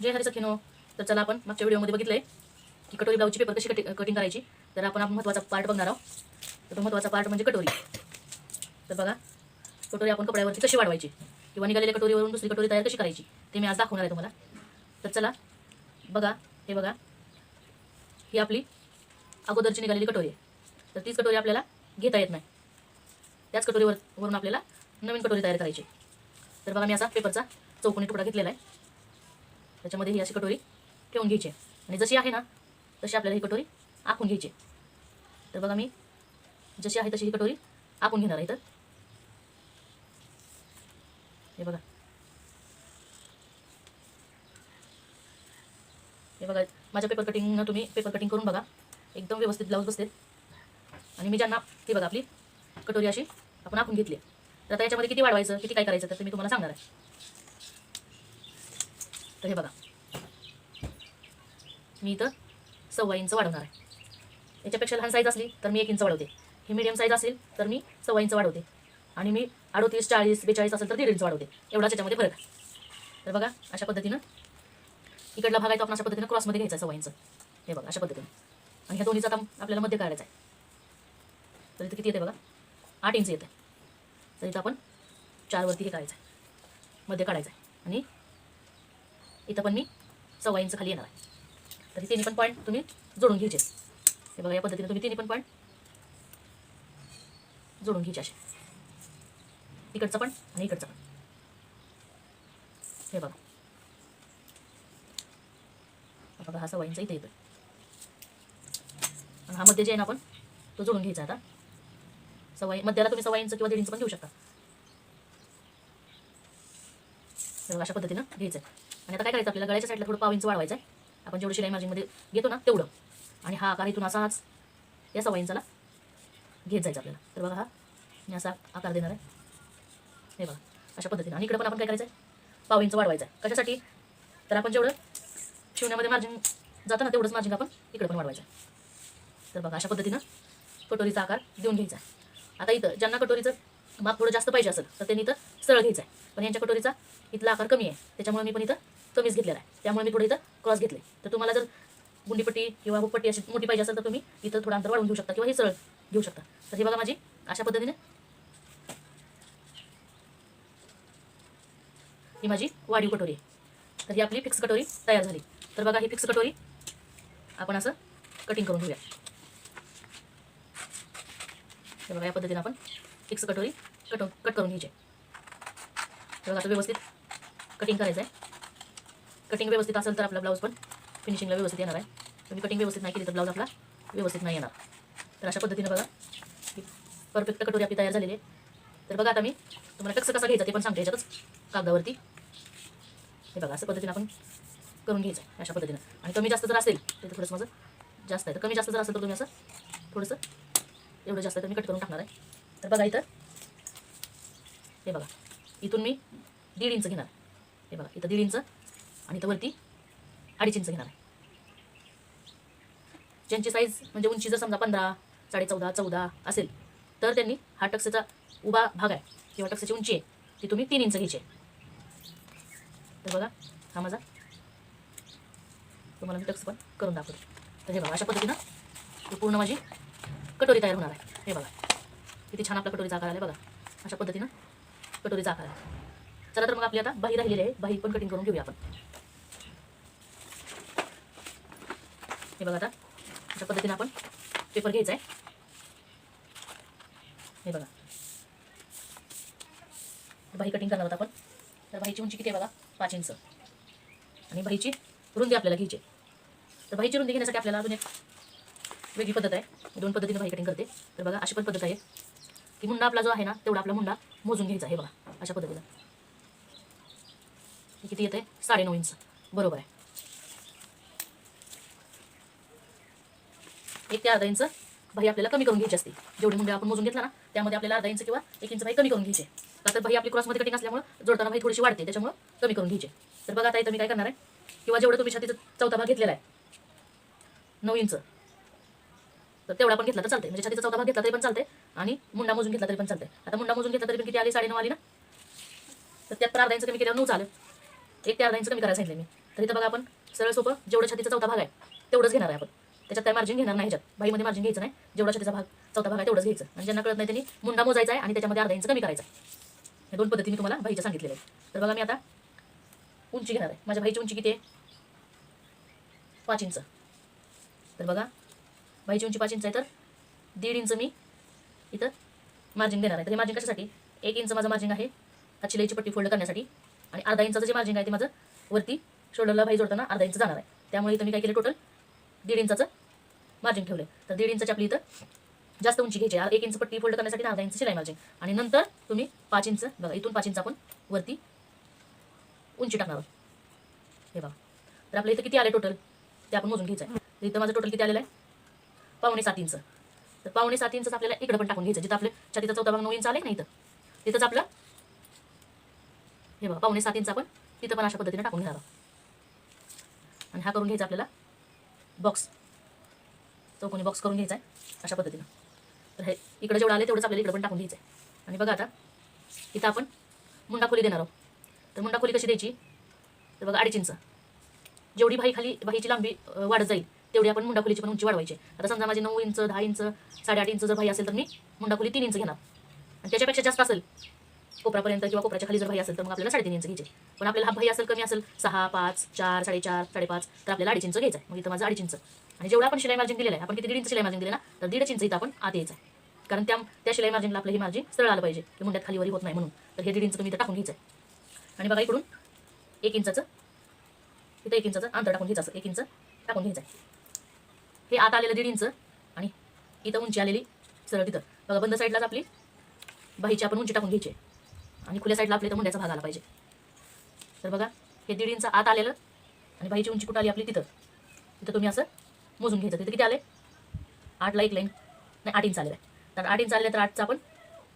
जय हरी सखीनो. तर चला आपण मागच्या व्हिडिओमध्ये बघितलंय की कटोरी ब्लाऊजची पेपर कशी कटिंग करायची. तर आपण महत्त्वाचा पार्ट बघणार आहोत. तर तो महत्त्वाचा पार्ट म्हणजे कटोरी. तर बघा, कटोरी आपण कपड्यावरती कशी वाढवायची किंवा निघालेल्या कटोरीवरून दुसरी कटोरी तयार कशी करायची ते मी आज दाखवणार आहे तुम्हाला. तर चला बघा, हे बघा, ही आपली अगोदरची निघालेली कटोरी आहे. तर तीच कटोरी आपल्याला घेता येत नाही. त्याच कटोरीवरून आपल्याला नवीन कटोरी तयार करायची. तर बघा, मी असा पेपरचा चौकोनी तुकडा घेतलेला आहे. त्याच्यामध्ये ही अशी कटोरी ठेवून घ्यायची आणि जशी आहे ना तशी आपल्याला ही कटोरी आखून घ्यायची. तर बघा, मी जशी आहे तशी ही कटोरी आखून घेणार आहे. तर हे बघा, हे बघा, माझ्या पेपर कटिंगनं तुम्ही पेपर कटिंग करून बघा, एकदम व्यवस्थित ब्लाऊज बसते. आणि मी ज्यांना ती बघा आपली कटोरी अशी आपण आखून घेतली. तर आता याच्यामध्ये किती वाढवायचं, किती काय करायचं तर मी तुम्हाला सांगणार आहे. तर हे बघा, मी इथं 1.25 इंच वाढवणार आहे. याच्यापेक्षा लहान साईज असली तर मी 1 इंच वाढवते. ही मीडियम साईज असेल तर मी 1.25 इंच वाढवते. आणि मी 38, 40, 42 असेल तर 1.5 इंच वाढवते. एवढाच याच्यामध्ये फरक आहे. तर बघा, अशा पद्धतीनं इकडला भाग आहे तो आपण अशा पद्धतीनं क्रॉसमध्ये घ्यायचा 1.25 इंच. हे बघा, अशा पद्धतीने. आणि ह्या दोन्हीचा आता आपल्याला मध्ये काढायचा आहे. तर इथं किती येते बघा, 8 इंच येते. तर इथं आपण 4 वरती हे करायचं आहे, मध्ये काढायचं आहे. आणि इथं पण मी 1.25 इंच खाली येणार आहे. तर हे तिन्ही पण पॉईंट तुम्ही जोडून घ्यायचे. हे बघा, या पद्धतीने तुम्ही तिन्ही पण पॉईंट जोडून घ्यायचे असे, इकडचं पण आणि इकडचं पण. हे बघा, बघा, हा 1.25 इंच इथे येतोय आणि हा मध्ये जे आहे ना आपण तो जोडून घ्यायचा. आता मध्याला तुम्ही 1.25 इंच किंवा 1.5 इंच पण घेऊ शकता. अशा पद्धतीनं घ्यायचं आहे. आणि आता काय करायचं, आपल्याला गळ्याच्या साईडला थोडं 1.5 इंच वाढवायचं आहे. आपण जेवढं शिलाई मार्जिनमध्ये घेतो ना तेवढं. आणि हा आकार इथून असाच या 1.25 इंचाला घेत जायचं आपल्याला. तर बघा, हा मी असा आकार देणार आहे. हे बघा, अशा पद्धतीनं. आणि इकडे पण आपण काय करायचं आहे, 1.5 इंच वाढवायचं आहे. कशासाठी, तर आपण जेवढं शिवण्यामध्ये मार्जिन जातं ना तेवढंच मार्जिन आपण इकडे पण वाढवायचं आहे. तर बघा, अशा पद्धतीनं कटोरीचा आकार देऊन घ्यायचा आहे. आता इथं ज्यांना कटोरीचं माप थोडं जास्त पाहिजे असेल तर त्यांनी इथं सरळ घ्यायचं आहे. पण यांच्या कटोरीचा इथला आकार कमी आहे त्याच्यामुळे मी पण इथं कमीच घेतलेला आहे. त्यामुळे मी थोडं इथं क्रॉस घेतले. तर तुम्हाला जर गुंडीपट्टी किंवा हुकपट्टी अशी मोठी पाहिजे असेल तर तुम्ही इथं थोडं अंतर वाढवून घेऊ शकता किंवा हे सरळ घेऊ शकता. तर हे बघा, माझी अशा पद्धतीने ही माझी वाढीव कटोरी आहे. तर ही आपली फिक्स कटोरी तयार झाली. तर बघा, ही फिक्स कटोरी आपण असं कटिंग करून घेऊया. हे बघा, या पद्धतीने आपण फिक्स कटोरी कट करून घ्यायची. तर बघा, आता व्यवस्थित कटिंग करायचं आहे. कटिंग व्यवस्थित असेल तर आपला ब्लाऊज पण फिनिशिंगला व्यवस्थित येणार आहे. तुम्ही कटिंग व्यवस्थित नाही केली तर ब्लाऊज आपला व्यवस्थित नाही येणार. तर अशा पद्धतीने बघा, ही परफेक्ट कटोरी आपली तयार झालेली आहे. तर बघा, आता मी तुम्हाला टक्स कसा घ्यायचा ते पण सांगते याच्यातच कागदावरती. हे बघा, असं पद्धतीने आपण करून घ्यायचं आहे अशा पद्धतीनं. आणि कमी जास्त जर असेल तर थोडंसं माझं जास्त आहे, तर कमी जास्त जर असेल तर तुम्ही असं थोडंसं एवढं जास्त तर मी कट करून टाकणार आहे. तर बघा, इथं हे बघा, इथून मी 1.5 इंच घेणार. हे बघा, इथं 1.5 इंच आणि इथं वरती 2.5 इंच घेणार आहे. ज्यांची साईज म्हणजे उंची जर समजा 15, 14.5, 14 असेल तर त्यांनी हा टक्सचा उभा भाग आहे किंवा टक्सची उंची आहे ती तुम्ही 3 इंच घ्यायची. तर बघा, हा माझा तुम्हाला मी टक्स पण करून दाखवतो. तर हे बघा, अशा पद्धतीनं पूर्ण माझी कटोरी तयार होणार आहे. हे बघा, किती छान आपला कटोरीचा आकार आला बघा. अशा पद्धतीनं कटोरीचा आकार आहे. चला तर मग आपली आता बाही राहिलेली आहे, बाही पण कटिंग करून घेऊया आपण. हे बघा, आता अशा पद्धतीनं आपण पेपर घ्यायचा आहे. हे बघा, बाही कटिंग करणार आहोत आपण. तर बाहीची उंची किती आहे बघा, 5 इंच. आणि बाहीची रुंदी आपल्याला घ्यायची. तर बाहीची रुंदी घेण्यासाठी आपल्याला अजून एक वेगळी पद्धत आहे. 2 पद्धतीने बाही कटिंग करते. तर बघा, अशी पण पद्धत आहे की मुंडा आपला जो आहे ना तेवढा आपला मुंडा मोजून घ्यायचा. हे बघा, अशा पद्धतीनं किती येते, 9.5 इंच बरोबर आहे. 1 ते अर्धा इंच बाही आपल्याला कमी करून घ्यायची असते. जेवढी मुंडे आपण मोजून घेतला ना त्यामध्ये आपल्याला अर्धा इंच किंवा 1 इंच बाही कमी करून घ्यायची. का तर बाही आपली क्रॉसमध्ये कटिंग असल्यामुळे जोडताना बाही थोडीशी वाढते, त्याच्यामुळे कमी करून घ्यायची. तर बघा, आता इथं मी काय करणार आहे, किंवा जेवढं तुम्ही छातीचा चौथा भाग घेतलेला आहे 9 इंच, तर तेवढा पण घेतला तर चालते. म्हणजे छातीचा चौथा भाग घेतला तरी पण चालते आणि मुंडा मोजून घेतला तरी पण चालते. आता मुंडा मोजून घेतला तरी पण किती आली, 9.5 आली ना. तर त्यात पण अर्धा इंच कमी केल्यावर 9 झालं. 1 ते अर्धा इंच कमी करायला सांगितलं मी. तर इथं बघा आपण सरळ सोपं जेवढं छातीचा चौथा भाग आहे तेवढंच घेणार आहे आपण, त्याच्यात काय मार्जिन घेणार नाही, ह्याच्यात बाईमध्ये मार्जिन घ्यायचं नाही, जेवढा छातीचा भाग चौथा भाग आहे तेवढंच घ्यायचं. आणि ज्यांना कळत नाही त्यांनी मुंडा मोजायचा आहे आणि त्याच्यामध्ये अर्धा इंच कमी करायचा आहे. हे 2 पद्धती मी तुम्हाला बाईच्या सांगितलेल्या आहे. तर बघा मी आता उंची घेणार आहे. माझ्या बाईची उंची किती आहे? 5 इंच. तर बघा बाईची उंची 5 इंच आहे, तर 1.5 इंच मी इथं मार्जिन देणार आहे. तर हे मार्जिन कशासाठी? 1 इंच माझं मार्जिन आहे हा शिलाईची पट्टी फोल्ड करण्यासाठी, आणि अर्धा इंचाचं जे मार्जिन आहे ते माझं वरती शोल्डरला बाई जोडताना अर्धा इंच जाणार आहे. त्यामुळे इथं मी काय केलं, टोटल 1.5 इंचाचं मार्जिन ठेवलं. तर 1.5 इंचाची आपली इथं जास्त उंची घ्यायची आहे. 1 इंच पट्टी फोल्ड करण्यासाठी अर्धा इंच शिलाई मार्जिन, आणि नंतर तुम्ही 5 इंच बघा, इथून 5 इंच आपण वरती उंची टाकणार आहोत. हे बघा, तर आपल्या इथं किती आले टोटल ते आपण मोजून घ्यायचं आहे. तर इथं माझं टोटल किती आलेलं आहे? 5.25 इंच. तर 5.25 इंच आपल्याला इकडे पण टाकून घ्यायचं, जिथं आपल्या छातीचा चौथा भाग 9 इंच आले नाही, इथं तिथंच आपलं हे बघा 5.25 इंच आपण तिथं पण अशा पद्धतीने टाकून घेणार आहोत. आणि हा करून घ्यायचा आपल्याला बॉक्स, चौकोनी बॉक्स करून घ्यायचा आहे अशा पद्धतीनं. तर हे इकडे जेवढं आले तेवढंच आपल्याला इकडे पण टाकून घ्यायचं आहे. आणि बघा आता इथं आपण मुंडा खोली देणार आहोत. तर मुंडा खोली कशी द्यायची? तर बघा 2.5 इंच. जेवढी बाईची लांबी वाढत जाईल तेवढी आपण मुंडा खोलीची पण उंची वाढवायची. आता समजा माझी 9 इंच, 10 इंच, 8.5 इंच जर बाई असेल तर मी मुंडा खोली 3 इंच घेणार, आणि त्याच्यापेक्षा जास्त असेल कोपरापर्यंत किंवा कोपऱ्याच्या खाली जर बाई असेल तर मग आपल्याला 3.5 इंच घ्यायचे. पण आपल्याला हा बाई असेल कमी असेल 6, 5, 4, 4.5, 5.5 तर आपल्याला 2.5 इंच घ्यायचं आहे. मग इथं माझं 2.5 इंच. आणि जेवढा आपण शिलाई मार्जिन दिलेलं आहे, आपण किती 1.5 इंच शिलाई मार्जिन दिले ना, तर 1.5 इंच इथं आपण आत यायचं आहे. कारण त्या शिलाई मार्जिनला आपलं हे मार्जिन सरळ आलं पाहिजे, की मुंड्यात खालीवरी होत नाही म्हणून. तर हे 1.5 इंच तुम्ही इथं टाकून घ्यायचं आहे. आणि बघा इकडून 1 इंचाचं इथं 1 इंचाचं अंतर टाकून घ्यायचं, असं 1 इंच टाकून घ्यायचं आहे. हे आत आलेलं 1.5 इंच आणि इथं उंची आलेली सरळ तिथं बघा, बंद साईडलाच आपली बाईची आपण उंची टाकून घ्यायची, आणि खुल्या साईडला आपल्या इथं मुंड्याचा भाग आला पाहिजे. तर बघा हे 1.5 इंच आत आलेलं, आणि बाईची उंची कुठं आली आपली तिथं तुम्ही असं मोजून घ्यायचं. तिथं किती आले? 8ला 1 लाईन नाही 8 इंच आलेलं आहे. तर 8 इंच आलेलं तर 8चा आपण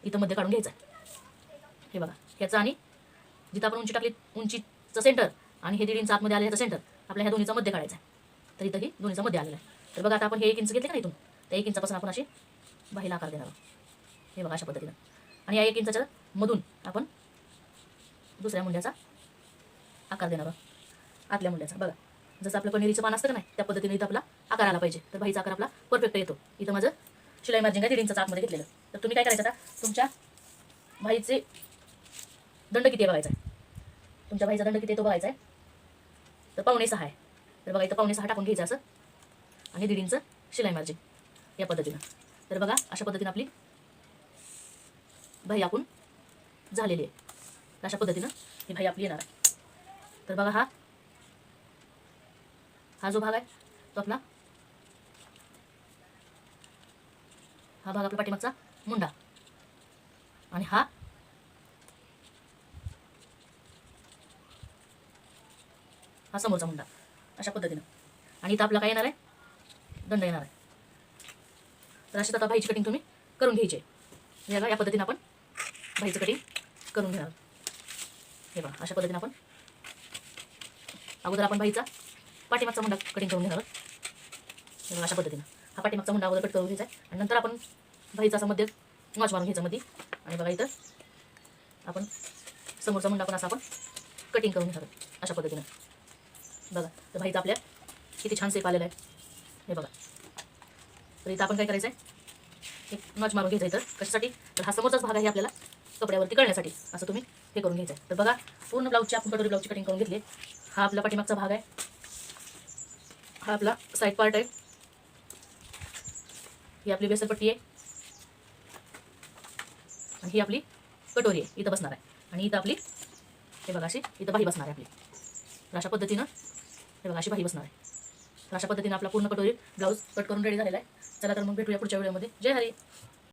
इथं मध्ये काढून घ्यायचं आहे. हे बघा ह्याचं आणि जिथं आपण उंची टाकली उंचीचं सेंटर आणि हे 1.5 इंच आतमध्ये आले ह्याचं सेंटर आपल्या ह्या दोन्हीचा मध्ये काढायचं आहे. तर इथंही दोन्हीचा मध्ये आलेला आहे. तर बघा आता आपण हे 1 इंच घेतले का इथून, त्या 1 इंचापासून आपण अशी बाहीला आकार देणार आहोत. हे बघा अशा पद्धतीनं. आणि या 1 इंचाच्या मधून आपण दुसऱ्या मुंड्याचा आकार देणार आहोत, आतल्या मुंड्याचा. बघा जसं आपलं पनीरीचं पान असतं का नाही, त्या पद्धतीने इथं आपला आकार आला पाहिजे. तर बाईचा आकार आपला परफेक्ट येतो. इथं माझं शिलाई मार्जिन आहे 1.5 इंचाचा आतमध्ये घेतलेलं. तर तुम्ही काय करायचं, आता तुमच्या बाईचे दंड किती आहे बघायचा आहे. तुमच्या बाईचा दंड किती आहे तो बघायचा आहे. तर 5.25 आहे. तर बघा इथं 5.25 टाकून घ्यायचं असं, आणि 1.5 इंच शिलाई मार्जिन या पद्धतीनं. तर बघा अशा पद्धतीनं आपली बाई आपण झालेली आहे. तर अशा पद्धतीनं ही बाई आपली येणार आहे. तर बघा हा जो भाग आहे तो आपला, हा भाग आपला पाठीमागचा मुंडा, आणि हा समोरचा मुंडा अशा पद्धतीनं. आणि इथं आपला काय येणार आहे? दंड येणार आहे. तर अशी आता बाईची कटिंग तुम्ही करून घ्यायची आहे. या पद्धतीनं आपण बाईचं कटिंग करून घेणार. हे बघा अशा पद्धतीनं आपण अगोदर आपण बाईचा पाठीमागचा मुंडा कटिंग करून घेणार. हे बघा अशा पद्धतीनं हा पाठीमागचा मुंडा अगोदर कट करून घ्यायचा आहे, आणि नंतर आपण बाईचा असा मध्ये नॉच मारून घ्यायचा मध्ये. आणि बघा इथं आपण समोरचा मुंडा पण असा आपण कटिंग करून घेणार अशा पद्धतीनं. बघा तर बाईचा आपल्या किती छान शेप आलेला आहे. हे बघा तर इथं आपण काय करायचं आहे, एक नॉच मारून घ्यायचं इथं. कशासाठी? तर हा समोरचाच भाग आहे आपल्याला कपड्यावरती कळण्यासाठी असं तुम्ही हे करून घ्यायचं आहे. तर बघा पूर्ण ब्लाऊजची आपण कटोरी ब्लाऊजची कटिंग करून घेतली. हा आपला पाठीमागचा भाग आहे, हा आपला साईड पार्ट आहे, ही आपली बेसरपट्टी आहे, आणि ही आपली कटोरी आहे इथं बसणार आहे. आणि इथं आपली हे बघा अशी इथं बाही बसणार आहे आपली. तर अशा पद्धतीनं हे बघा अशी बाही बसणार आहे. तर अशा पद्धतीनं आपला पूर्ण कटोरी ब्लाऊज कट करून रेडी झालेला आहे. चला तर मग भेटूया पुढच्या व्हिडिओमध्ये. जय हरी.